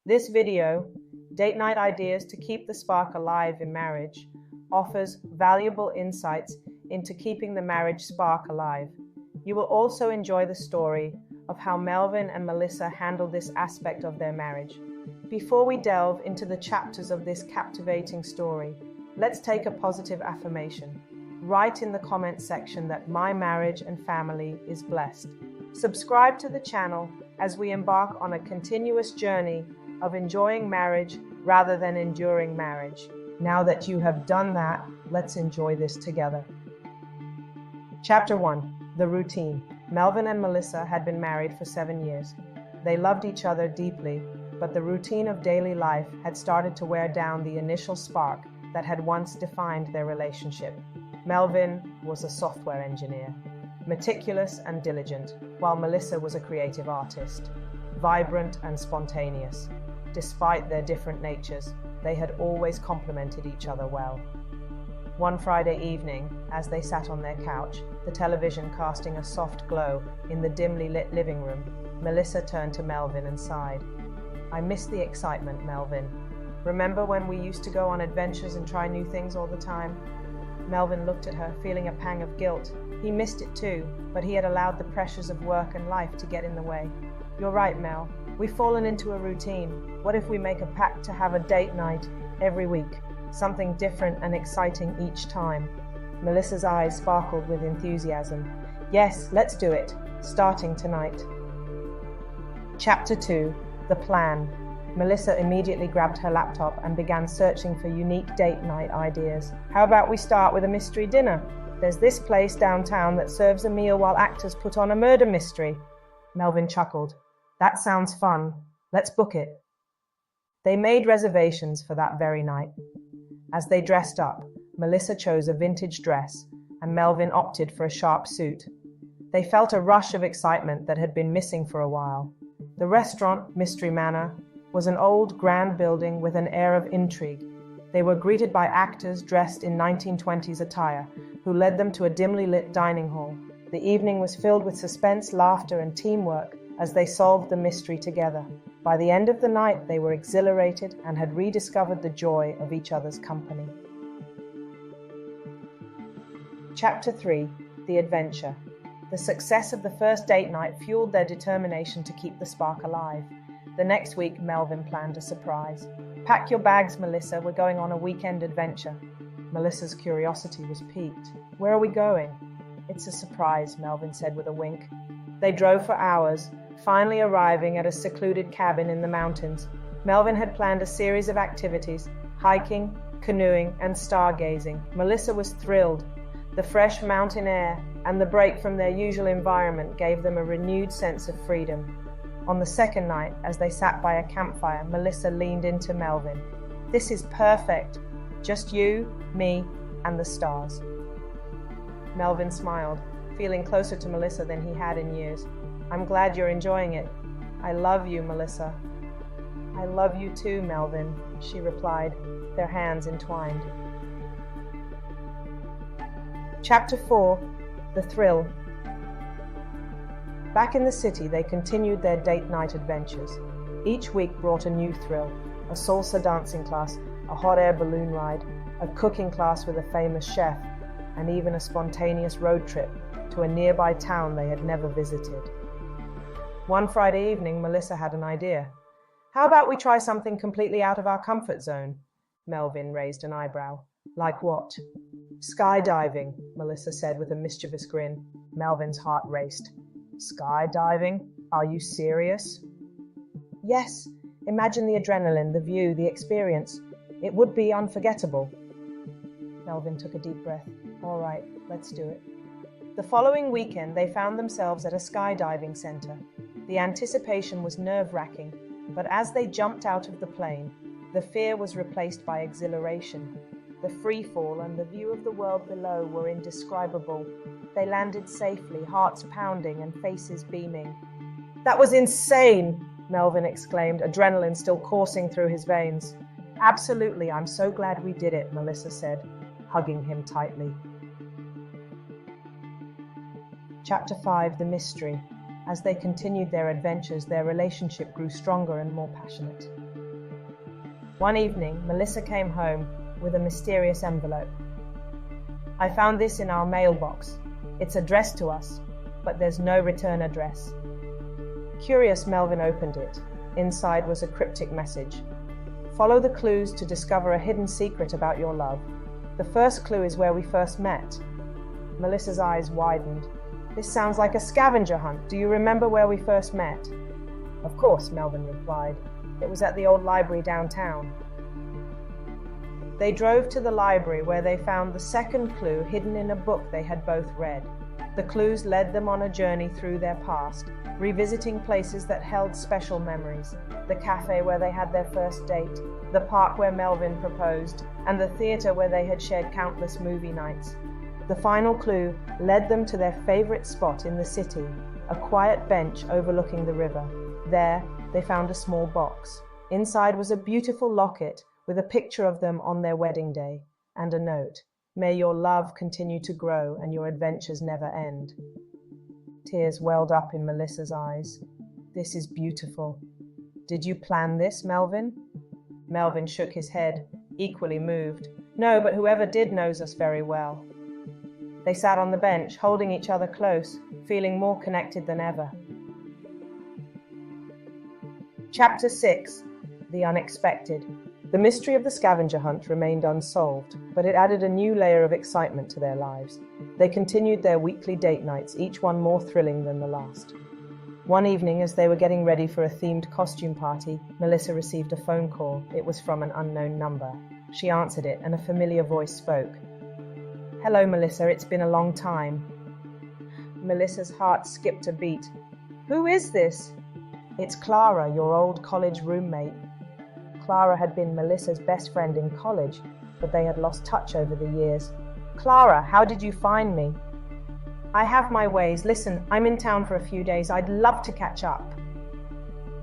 This video, Date Night Ideas to Keep the Spark Alive in Marriage, offers valuable insights into keeping the marriage spark alive. You will also enjoy the story of how Melvin and Melissa handled this aspect of their marriage. Before we delve into the chapters of this captivating story, let's take a positive affirmation. Write in the comment section that my marriage and family is blessed. Subscribe to the channel as we embark on a continuous journey of enjoying marriage rather than enduring marriage. Now that you have done that, let's enjoy this together. Chapter 1. The Routine. Melvin and Melissa had been married for 7 years. They loved each other deeply, but the routine of daily life had started to wear down the initial spark that had once defined their relationship. Melvin was a software engineer, meticulous and diligent, while Melissa was a creative artist, vibrant and spontaneous. Despite their different natures, they had always complemented each other well. One Friday evening, as they sat on their couch, the television casting a soft glow in the dimly lit living room, Melissa turned to Melvin and sighed. "I miss the excitement, Melvin. Remember when we used to go on adventures and try new things all the time?" Melvin looked at her, feeling a pang of guilt. He missed it too, but he had allowed the pressures of work and life to get in the way. "You're right, Mel. We've fallen into a routine. What if we make a pact to have a date night every week? Something different and exciting each time." Melissa's eyes sparkled with enthusiasm. "Yes, let's do it, starting tonight." Chapter 2. The Plan. Melissa immediately grabbed her laptop and began searching for unique date night ideas. "How about we start with a mystery dinner? There's this place downtown that serves a meal while actors put on a murder mystery." Melvin chuckled. "That sounds fun. Let's book it." They made reservations for that very night. As they dressed up, Melissa chose a vintage dress, and Melvin opted for a sharp suit. They felt a rush of excitement that had been missing for a while. The restaurant, Mystery Manor, was an old, grand building with an air of intrigue. They were greeted by actors dressed in 1920s attire, who led them to a dimly lit dining hall. The evening was filled with suspense, laughter, and teamwork as they solved the mystery together. By the end of the night, they were exhilarated and had rediscovered the joy of each other's company. Chapter 3. The Adventure. The success of the first date night fueled their determination to keep the spark alive. The next week, Melvin planned a surprise. "Pack your bags, Melissa. We're going on a weekend adventure." Melissa's curiosity was piqued. "Where are we going?" "It's a surprise," Melvin said with a wink. They drove for hours, finally arriving at a secluded cabin in the mountains. Melvin had planned a series of activities: hiking, canoeing, and stargazing. Melissa was thrilled. The fresh mountain air and the break from their usual environment gave them a renewed sense of freedom. On the second night, as they sat by a campfire, Melissa leaned into Melvin. "This is perfect. Just you, me, and the stars." Melvin smiled, feeling closer to Melissa than he had in years. "I'm glad you're enjoying it." "I love you, Melissa." "I love you too, Melvin," she replied, their hands entwined. Chapter 4. The Thrill. Back in the city, they continued their date night adventures. Each week brought a new thrill: a salsa dancing class, a hot air balloon ride, a cooking class with a famous chef, and even a spontaneous road trip to a nearby town they had never visited. One Friday evening, Melissa had an idea. "How about we try something completely out of our comfort zone?" Melvin raised an eyebrow. "Like what?" "Skydiving," Melissa said with a mischievous grin. Melvin's heart raced. "Skydiving? Are you serious?" "Yes. Imagine the adrenaline, the view, the experience. It would be unforgettable." Melvin took a deep breath. "All right, let's do it." The following weekend, they found themselves at a skydiving center. The anticipation was nerve-wracking, but as they jumped out of the plane, the fear was replaced by exhilaration. The free fall and the view of the world below were indescribable. They landed safely, hearts pounding and faces beaming. "That was insane!" Melvin exclaimed, adrenaline still coursing through his veins. "Absolutely, I'm so glad we did it," Melissa said, hugging him tightly. Chapter 5. The Mystery. As they continued their adventures, their relationship grew stronger and more passionate. One evening, Melissa came home with a mysterious envelope. "I found this in our mailbox. It's addressed to us, but there's no return address." Curious, Melvin opened it. Inside was a cryptic message. "Follow the clues to discover a hidden secret about your love. The first clue is where we first met." Melissa's eyes widened. "This sounds like a scavenger hunt. Do you remember where we first met?" "Of course," Melvin replied. "It was at the old library downtown." They drove to the library where they found the second clue hidden in a book they had both read. The clues led them on a journey through their past, revisiting places that held special memories. The cafe where they had their first date, the park where Melvin proposed, and the theater where they had shared countless movie nights. The final clue led them to their favorite spot in the city, a quiet bench overlooking the river. There, they found a small box. Inside was a beautiful locket with a picture of them on their wedding day, and a note: "May your love continue to grow and your adventures never end." Tears welled up in Melissa's eyes. "This is beautiful. Did you plan this, Melvin?" Melvin shook his head, equally moved. "No, but whoever did knows us very well." They sat on the bench, holding each other close, feeling more connected than ever. Chapter 6. The Unexpected. The mystery of the scavenger hunt remained unsolved, but it added a new layer of excitement to their lives. They continued their weekly date nights, each one more thrilling than the last. One evening, as they were getting ready for a themed costume party, Melissa received a phone call. It was from an unknown number. She answered it, and a familiar voice spoke. "Hello, Melissa, it's been a long time." Melissa's heart skipped a beat. "Who is this?" "It's Clara, your old college roommate." Clara had been Melissa's best friend in college, but they had lost touch over the years. "Clara, how did you find me?" "I have my ways. Listen, I'm in town for a few days. I'd love to catch up."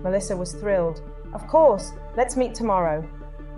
Melissa was thrilled. "Of course, let's meet tomorrow."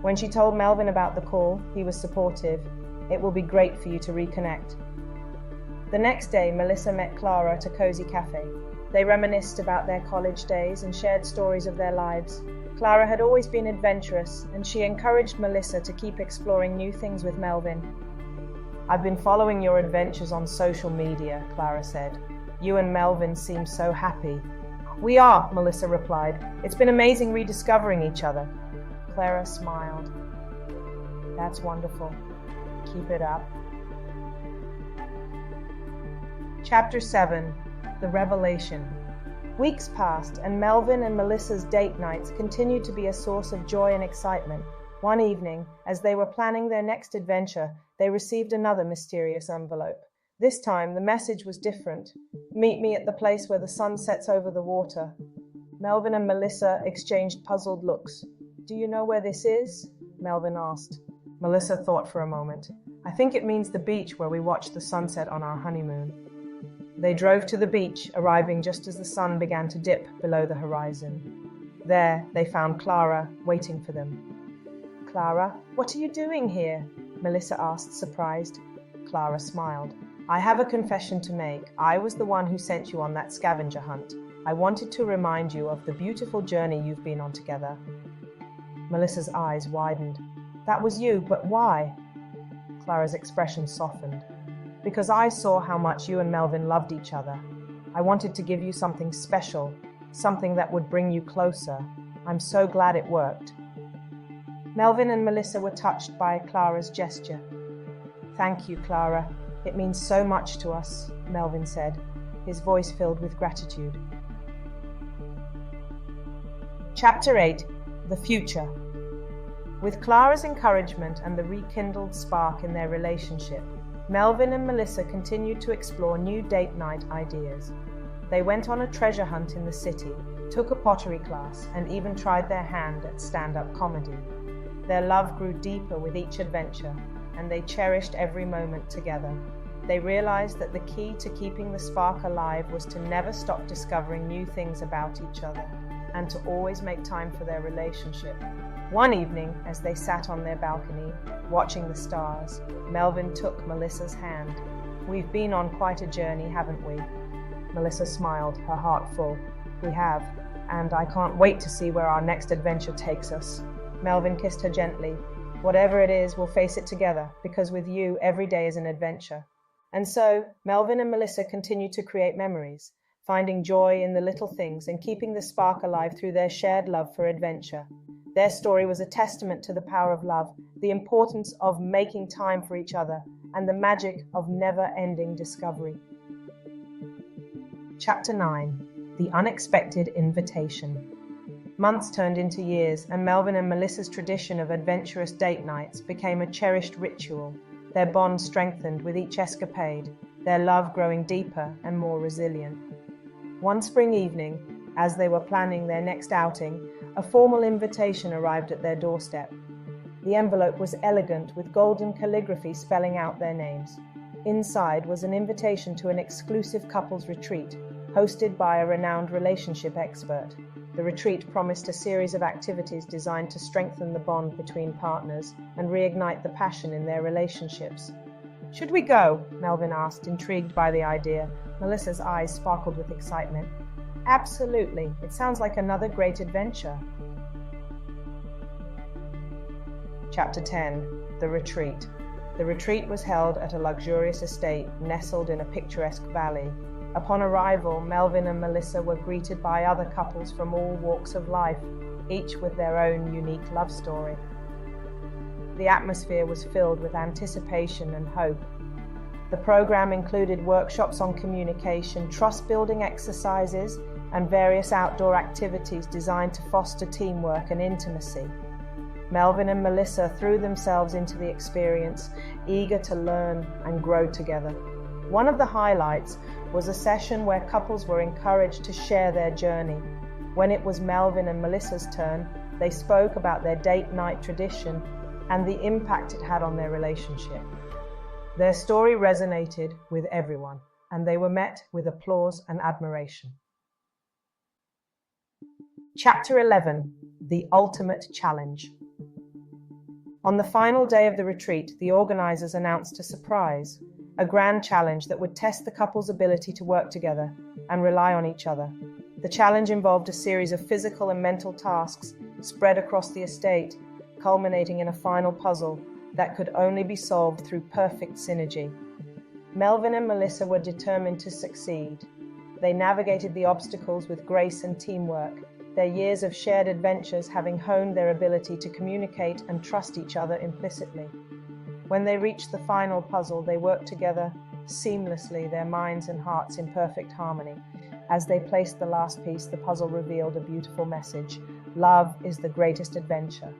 When she told Melvin about the call, he was supportive. "It will be great for you to reconnect." The next day, Melissa met Clara at a cozy cafe. They reminisced about their college days and shared stories of their lives. Clara had always been adventurous, and she encouraged Melissa to keep exploring new things with Melvin. "I've been following your adventures on social media," Clara said. "You and Melvin seem so happy." "We are," Melissa replied. "It's been amazing rediscovering each other." Clara smiled. "That's wonderful. Keep it up." Chapter 7. The Revelation. Weeks passed, and Melvin and Melissa's date nights continued to be a source of joy and excitement. One evening, as they were planning their next adventure, they received another mysterious envelope. This time, the message was different. "Meet me at the place where the sun sets over the water." Melvin and Melissa exchanged puzzled looks. "Do you know where this is?" Melvin asked. Melissa thought for a moment. "I think it means the beach where we watched the sunset on our honeymoon." They drove to the beach, arriving just as the sun began to dip below the horizon. There, they found Clara waiting for them. "Clara, what are you doing here?" Melissa asked, surprised. Clara smiled. "I have a confession to make. I was the one who sent you on that scavenger hunt. I wanted to remind you of the beautiful journey you've been on together." Melissa's eyes widened. "That was you, but why?" Clara's expression softened. "Because I saw how much you and Melvin loved each other. I wanted to give you something special, something that would bring you closer. I'm so glad it worked." Melvin and Melissa were touched by Clara's gesture. "Thank you, Clara. It means so much to us," Melvin said, his voice filled with gratitude. Chapter 8. The Future. With Clara's encouragement and the rekindled spark in their relationship, Melvin and Melissa continued to explore new date night ideas. They went on a treasure hunt in the city, took a pottery class, and even tried their hand at stand-up comedy. Their love grew deeper with each adventure, and they cherished every moment together. They realized that the key to keeping the spark alive was to never stop discovering new things about each other, and to always make time for their relationship. One evening, as they sat on their balcony, watching the stars, Melvin took Melissa's hand. "We've been on quite a journey, haven't we?" Melissa smiled, her heart full. "We have, and I can't wait to see where our next adventure takes us." Melvin kissed her gently. Whatever it is, we'll face it together, because with you, every day is an adventure. And so, Melvin and Melissa continued to create memories, finding joy in the little things and keeping the spark alive through their shared love for adventure. Their story was a testament to the power of love, the importance of making time for each other, and the magic of never-ending discovery. Chapter 9. The Unexpected Invitation. Months turned into years, and Melvin and Melissa's tradition of adventurous date nights became a cherished ritual, their bond strengthened with each escapade, their love growing deeper and more resilient. One spring evening, as they were planning their next outing, a formal invitation arrived at their doorstep. The envelope was elegant, with golden calligraphy spelling out their names. Inside was an invitation to an exclusive couples retreat, hosted by a renowned relationship expert. The retreat promised a series of activities designed to strengthen the bond between partners and reignite the passion in their relationships. "Should we go?" Melvin asked, intrigued by the idea. Melissa's eyes sparkled with excitement. "Absolutely. It sounds like another great adventure." Chapter 10. The Retreat. The retreat was held at a luxurious estate nestled in a picturesque valley. Upon arrival, Melvin and Melissa were greeted by other couples from all walks of life, each with their own unique love story. The atmosphere was filled with anticipation and hope. The program included workshops on communication, trust-building exercises, and various outdoor activities designed to foster teamwork and intimacy. Melvin and Melissa threw themselves into the experience, eager to learn and grow together. One of the highlights was a session where couples were encouraged to share their journey. When it was Melvin and Melissa's turn, they spoke about their date night tradition and the impact it had on their relationship. Their story resonated with everyone, and they were met with applause and admiration. Chapter 11. The Ultimate Challenge. On the final day of the retreat, the organizers announced a surprise, a grand challenge that would test the couple's ability to work together and rely on each other. The challenge involved a series of physical and mental tasks spread across the estate, culminating in a final puzzle that could only be solved through perfect synergy. Melvin and Melissa were determined to succeed. They navigated the obstacles with grace and teamwork, their years of shared adventures having honed their ability to communicate and trust each other implicitly. When they reached the final puzzle, they worked together seamlessly, their minds and hearts in perfect harmony. As they placed the last piece, the puzzle revealed a beautiful message: love is the greatest adventure.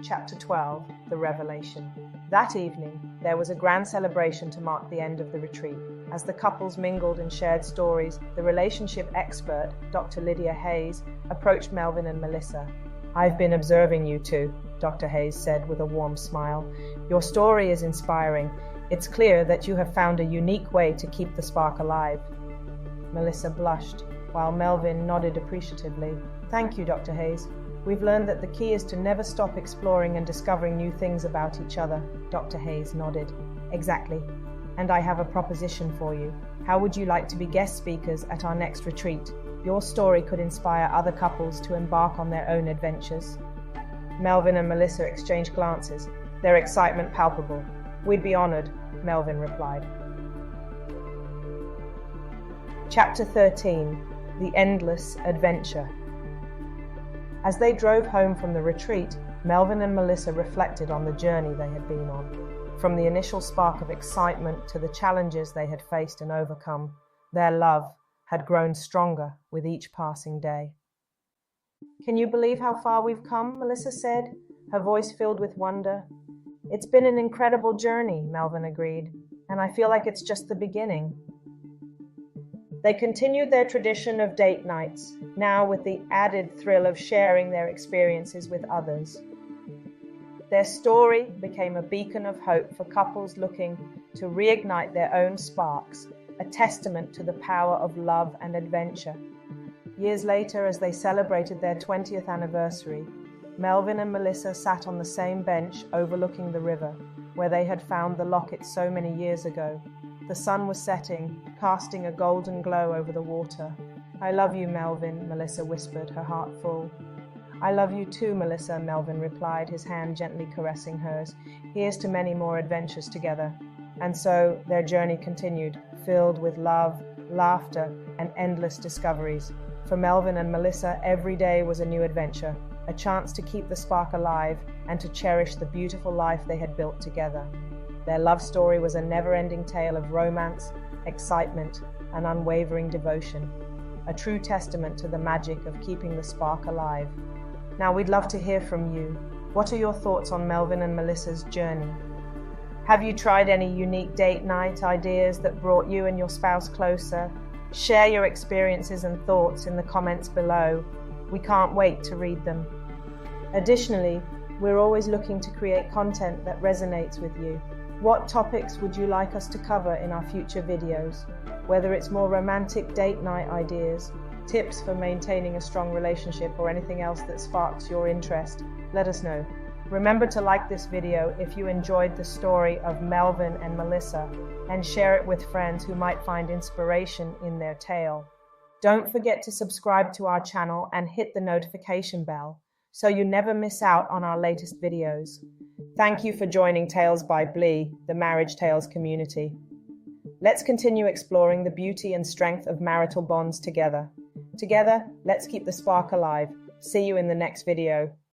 Chapter 12. The Revelation. That evening, there was a grand celebration to mark the end of the retreat. As the couples mingled and shared stories, the relationship expert, Dr. Lydia Hayes, approached Melvin and Melissa. "I've been observing you two," Dr. Hayes said with a warm smile. "Your story is inspiring. It's clear that you have found a unique way to keep the spark alive." Melissa blushed, while Melvin nodded appreciatively. "Thank you, Dr. Hayes. We've learned that the key is to never stop exploring and discovering new things about each other." Dr. Hayes nodded. "Exactly. And I have a proposition for you. How would you like to be guest speakers at our next retreat? Your story could inspire other couples to embark on their own adventures." Melvin and Melissa exchanged glances, their excitement palpable. "We'd be honored," Melvin replied. Chapter 13. The Endless Adventure. As they drove home from the retreat, Melvin and Melissa reflected on the journey they had been on. From the initial spark of excitement to the challenges they had faced and overcome, their love had grown stronger with each passing day. "Can you believe how far we've come?" Melissa said, her voice filled with wonder. "It's been an incredible journey," Melvin agreed, "and I feel like it's just the beginning." They continued their tradition of date nights, now with the added thrill of sharing their experiences with others. Their story became a beacon of hope for couples looking to reignite their own sparks, a testament to the power of love and adventure. Years later, as they celebrated their 20th anniversary, Melvin and Melissa sat on the same bench overlooking the river, where they had found the locket so many years ago. The sun was setting, casting a golden glow over the water. "I love you, Melvin," Melissa whispered, her heart full. "I love you too, Melissa," Melvin replied, his hand gently caressing hers. "Here's to many more adventures together." And so their journey continued, filled with love, laughter, and endless discoveries. For Melvin and Melissa, every day was a new adventure, a chance to keep the spark alive and to cherish the beautiful life they had built together. Their love story was a never-ending tale of romance, excitement, and unwavering devotion, a true testament to the magic of keeping the spark alive. Now, we'd love to hear from you. What are your thoughts on Melvin and Melissa's journey? Have you tried any unique date night ideas that brought you and your spouse closer? Share your experiences and thoughts in the comments below. We can't wait to read them. Additionally, we're always looking to create content that resonates with you. What topics would you like us to cover in our future videos? Whether it's more romantic date night ideas, tips for maintaining a strong relationship, or anything else that sparks your interest, let us know. Remember to like this video if you enjoyed the story of Melvin and Melissa, and share it with friends who might find inspiration in their tale. Don't forget to subscribe to our channel and hit the notification bell so you never miss out on our latest videos. Thank you for joining Tales by Blee, the Marriage Tales community. Let's continue exploring the beauty and strength of marital bonds together. Together, let's keep the spark alive. See you in the next video.